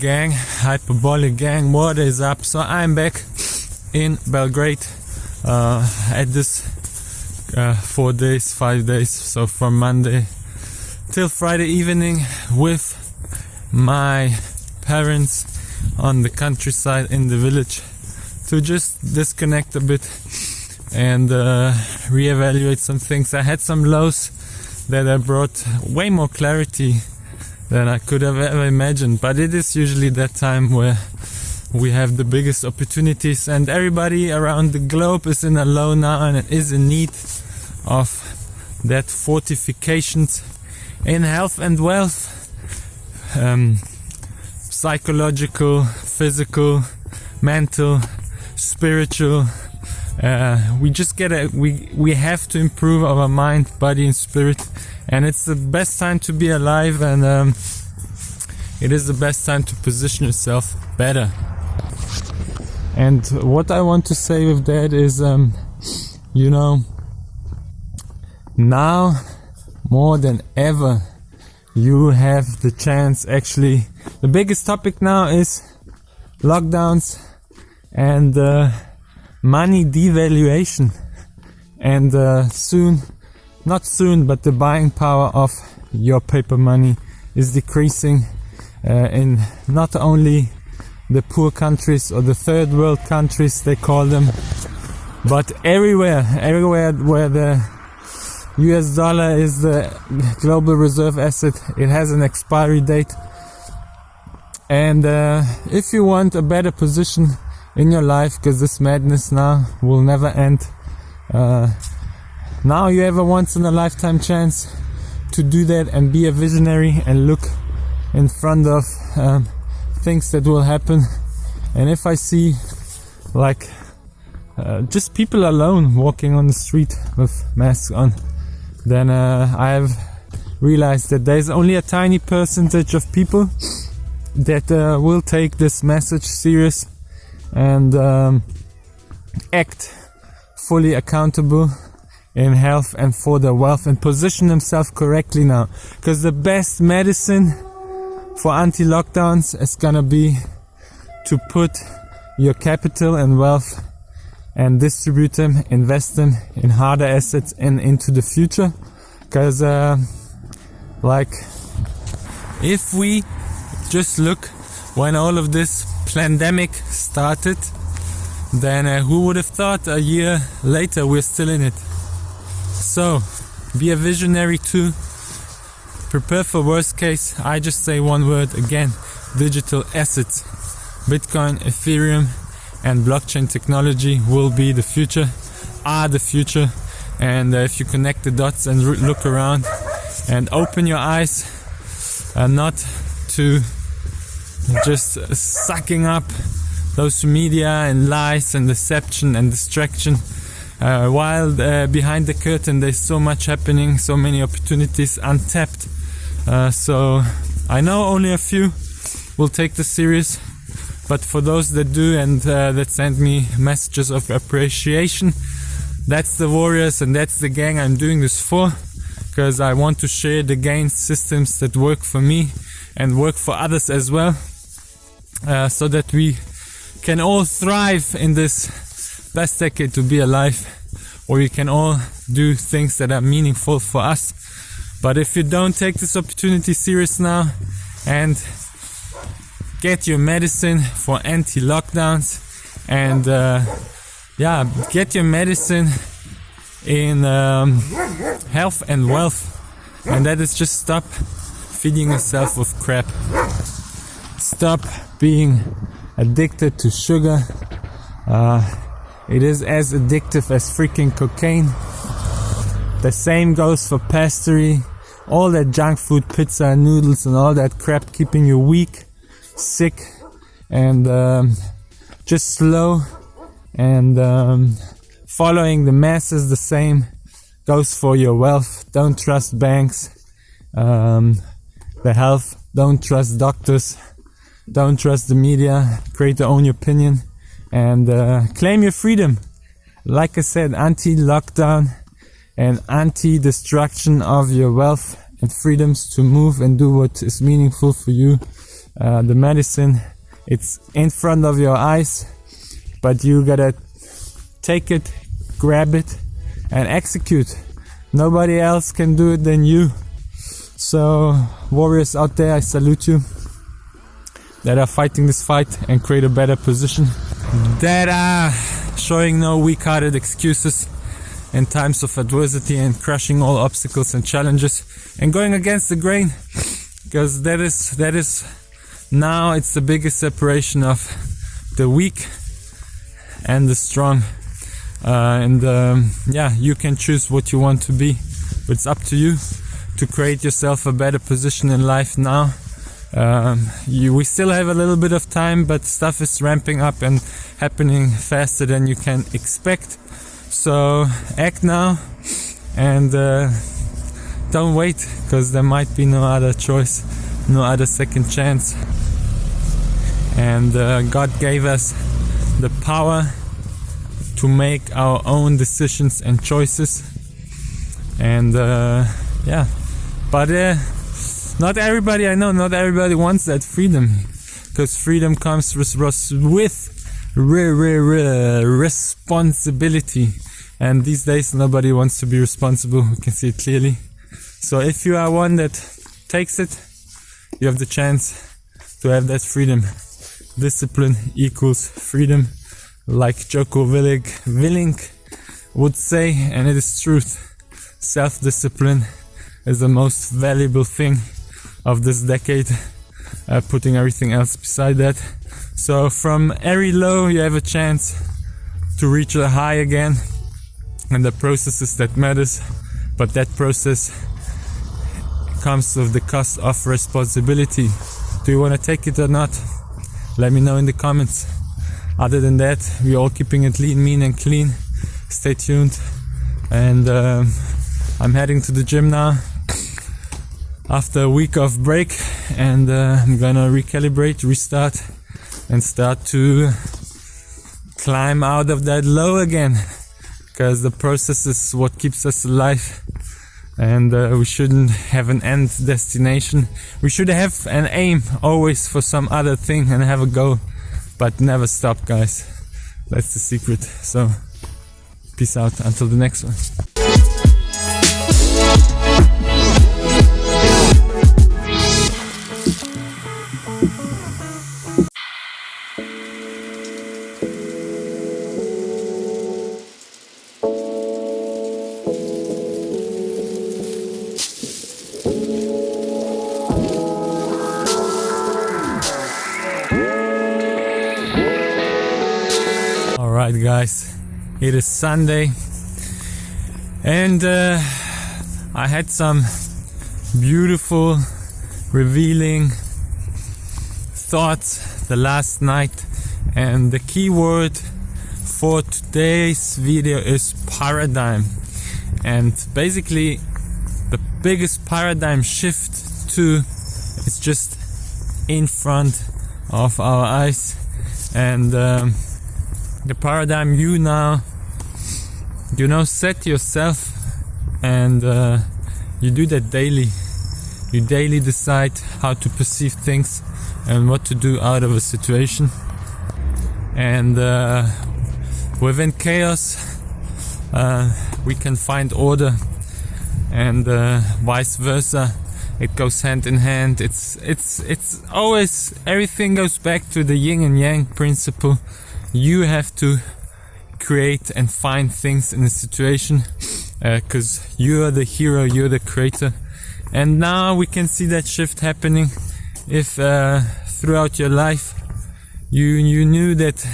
gang, hyperbolic gang, what is up? So I'm back in Belgrade at this 4 days, 5 days, so from Monday till Friday evening with my parents on the countryside in the village to just disconnect a bit and reevaluate some things. I had some lows that brought way more clarity than I could have ever imagined, but it is usually that time where we have the biggest opportunities, and everybody around the globe is in a low now and is in need of that fortifications in health and wealth, psychological, physical, mental, spiritual. We just we have to improve our mind, body and spirit, and it's the best time to be alive, and it is the best time to position yourself better. And what I want to say with that is, now more than ever you have the chance. Actually, the biggest topic now is lockdowns and money devaluation, and not soon, but the buying power of your paper money is decreasing in not only the poor countries or the third world countries they call them, but everywhere where the US dollar is the global reserve asset. It has an expiry date, and if you want a better position in your life, because this madness now will never end, now you have a once in a lifetime chance to do that and be a visionary and look in front of things that will happen. And if I see just people alone walking on the street with masks on, then I have realized that there's only a tiny percentage of people that will take this message serious and act fully accountable in health and for their wealth and position themselves correctly now. Because the best medicine for anti-lockdowns is gonna be to put your capital and wealth and distribute them, invest them in harder assets and into the future. Because if we just look when all of this pandemic started, then who would have thought a year later we're still in it? So be a visionary too. Prepare for worst case. I just say one word again: digital assets. Bitcoin, Ethereum and blockchain technology will be the future, are the future. And if you connect the dots and look around and open your eyes, not to just sucking up those media and lies and deception and distraction, while behind the curtain there's so much happening, so many opportunities untapped. So I know only a few will take this serious, but for those that do and that send me messages of appreciation, that's the warriors and that's the gang I'm doing this for, because I want to share the gain systems that work for me and work for others as well, so that we can all thrive in this best decade to be alive, or we can all do things that are meaningful for us. But if you don't take this opportunity serious now and get your medicine for anti-lockdowns and get your medicine in health and wealth, and that is just stop feeding yourself with crap. Stop being addicted to sugar. It is as addictive as freaking cocaine. The same goes for pastry. All that junk food, pizza and noodles and all that crap keeping you weak, sick and just slow, and following the masses. The same goes for your wealth. Don't trust banks, the health. Don't trust doctors. Don't trust the media. Create your own opinion and claim your freedom. Like I said, anti-lockdown and anti-destruction of your wealth and freedoms to move and do what is meaningful for you The medicine, it's in front of your eyes, but you gotta take it, grab it, and execute. Nobody else can do it than you. So warriors out there, I salute you that are fighting this fight and create a better position, that are showing no weak-hearted excuses in times of adversity and crushing all obstacles and challenges and going against the grain, because that is now it's the biggest separation of the weak and the strong. You can choose what you want to be, but it's up to you to create yourself a better position in life now. We still have a little bit of time, but stuff is ramping up and happening faster than you can expect. So act now and don't wait, because there might be no other choice, no other second chance. And God gave us the power to make our own decisions and choices. And but not everybody, I know, not everybody wants that freedom, because freedom comes with responsibility, and these days nobody wants to be responsible. We can see it clearly. So if you are one that takes it, you have the chance to have that freedom. Discipline equals freedom, like Joko Willink would say, and it is truth. Self-discipline is the most valuable thing of this decade, putting everything else beside that. So from every low you have a chance to reach a high again, and the process is that matters, but that process comes with the cost of responsibility. Do you want to take it or not? Let me know in the comments. Other than that, we're all keeping it lean, mean and clean. Stay tuned, and I'm heading to the gym now after a week of break, and I'm gonna recalibrate, restart, and start to climb out of that low again, because the process is what keeps us alive, and we shouldn't have an end destination. We should have an aim always for some other thing and have a goal, but never stop, guys. That's the secret. So peace out until the next one. Alright guys, it is Sunday, and I had some beautiful, revealing thoughts the last night, and the key word for today's video is paradigm. And basically the biggest paradigm shift too is just in front of our eyes, and the paradigm you now set yourself, and you do that daily. You daily decide how to perceive things and what to do out of a situation, and within chaos we can find order, and vice versa. It goes hand in hand. It's always, everything goes back to the yin and yang principle. You have to create and find things in a situation, because you are the hero, you're the creator. And now we can see that shift happening. If throughout your life you knew that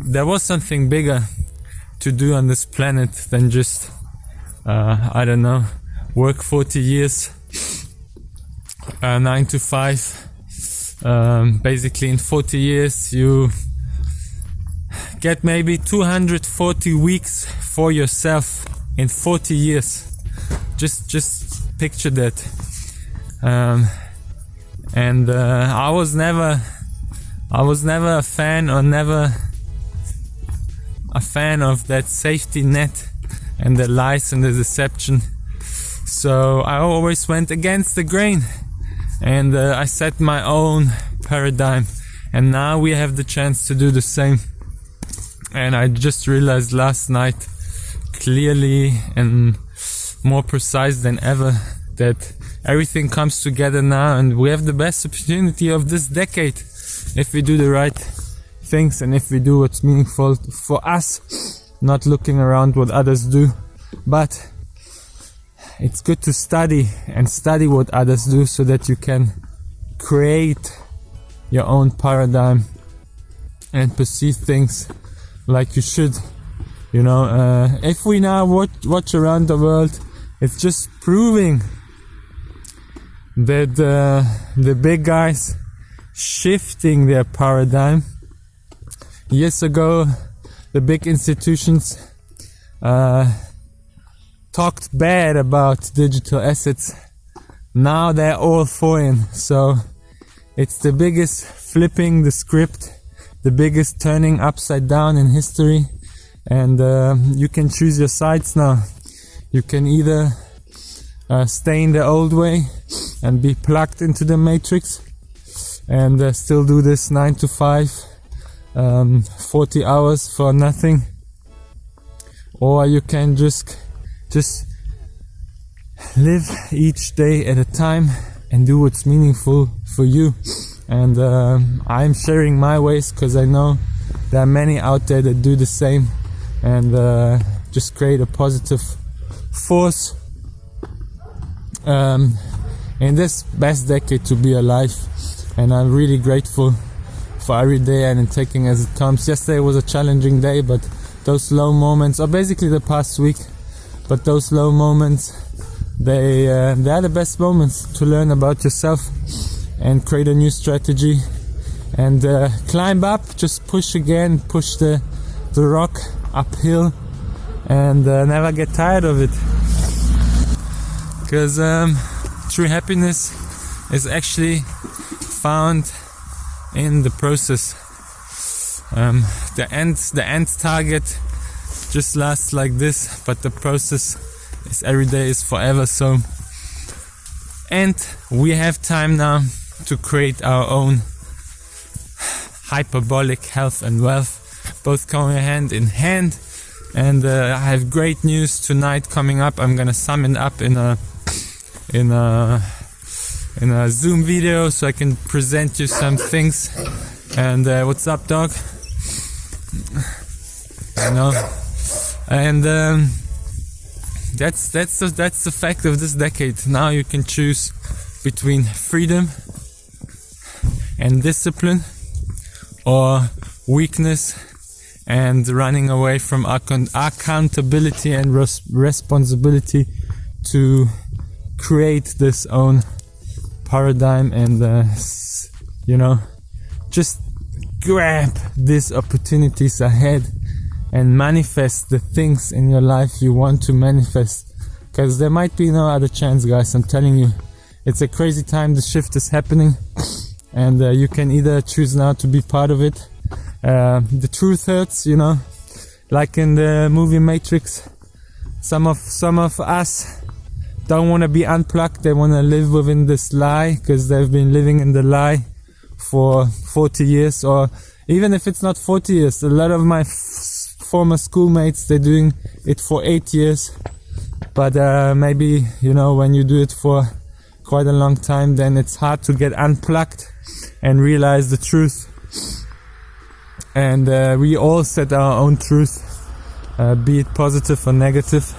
there was something bigger to do on this planet than just work 40 years 9 to 5. Basically in 40 years you get maybe 240 weeks for yourself in 40 years. Just picture that. I was never a fan of that safety net and the lies and the deception. So I always went against the grain. and I set my own paradigm, and now we have the chance to do the same. And I just realized last night clearly and more precise than ever that everything comes together now, and we have the best opportunity of this decade if we do the right things and if we do what's meaningful for us, not looking around what others do. But it's good to study what others do so that you can create your own paradigm and perceive things like you should. You know, if we now watch around the world, it's just proving that the big guys shifting their paradigm. Years ago, the big institutions talked bad about digital assets. Now they're all foreign. So it's the biggest flipping the script, the biggest turning upside down in history. And you can choose your sides now. You can either stay in the old way and be plugged into the matrix and still do this 9 to 5, 40 hours for nothing, or you can just live each day at a time and do what's meaningful for you. And I'm sharing my ways because I know there are many out there that do the same, and just create a positive force in this best decade to be alive. And I'm really grateful for every day and taking as it comes. Yesterday was a challenging day, but those low moments, or basically the past week, but those low moments, they are the best moments to learn about yourself and create a new strategy and climb up, just push again, push the rock uphill, and never get tired of it. Because true happiness is actually found in the process. The end target just lasts like this, but the process is every day, is forever. So, and we have time now to create our own hyperbolic health and wealth, both going hand in hand. And I have great news tonight coming up. I'm gonna sum it up in a Zoom video so I can present you some things. And what's up, dog? You know, and that's the fact of this decade. Now you can choose between freedom and discipline, or weakness and running away from accountability and responsibility to create this own paradigm. And just grab these opportunities ahead and manifest the things in your life you want to manifest, because there might be no other chance, guys. I'm telling you, it's a crazy time. The shift is happening, and you can either choose now to be part of it. The truth hurts, like in the movie Matrix. Some of us don't want to be unplugged. They want to live within this lie because they've been living in the lie for 40 years, or even if it's not 40 years. A lot of my former schoolmates, they're doing it for 8 years. But maybe, when you do it for quite a long time, then it's hard to get unplugged and realize the truth. And we all set our own truth, be it positive or negative.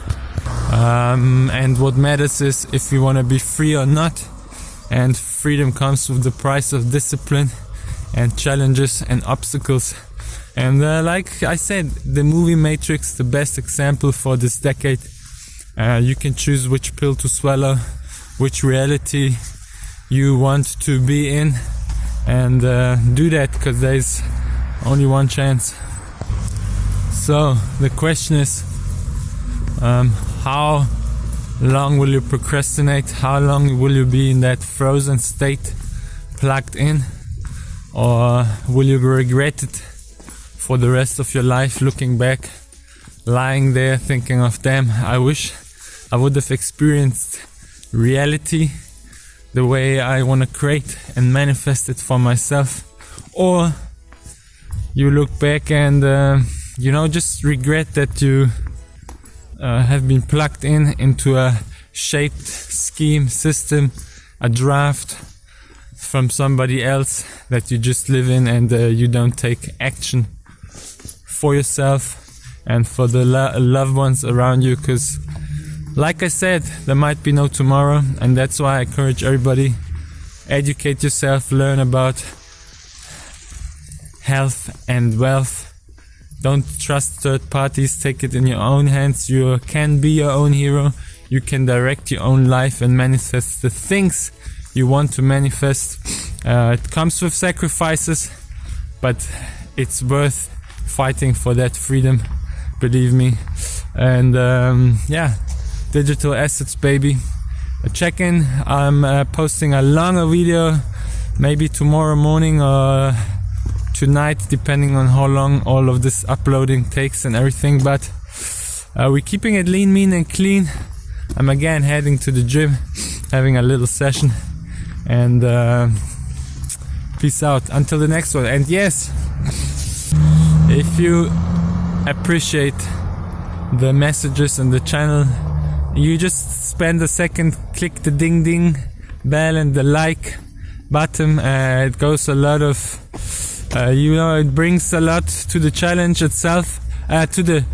And what matters is if you want to be free or not. And freedom comes with the price of discipline and challenges and obstacles. And like I said, the movie Matrix, the best example for this decade. You can choose which pill to swallow, which reality you want to be in, and do that, because there's only one chance. So the question is, how long will you procrastinate? How long will you be in that frozen state, plugged in? Or will you regret it for the rest of your life, looking back, lying there thinking of, damn, I wish I would have experienced reality, the way I want to create and manifest it for myself, or you look back and just regret that you have been plugged into a shaped scheme, system, a draft from somebody else that you just live in, and you don't take action for yourself and for the loved ones around you, because like I said, there might be no tomorrow, and that's why I encourage everybody, educate yourself, learn about health and wealth. Don't trust third parties, take it in your own hands. You can be your own hero. You can direct your own life and manifest the things you want to manifest. It comes with sacrifices, but it's worth fighting for that freedom, believe me. And digital assets, baby. Check in. I'm posting a longer video, maybe tomorrow morning or tonight, depending on how long all of this uploading takes and everything, but we're keeping it lean, mean and clean. I'm again heading to the gym, having a little session, and peace out until the next one. And yes, if you appreciate the messages and the channel, you just spend a second, click the ding ding bell and the like button. It goes a lot of it brings a lot to the challenge itself, to the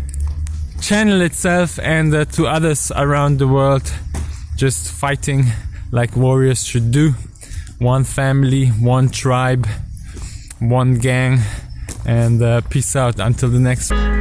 channel itself, and to others around the world, just fighting like warriors should do. One family, one tribe, one gang, and peace out until the next one.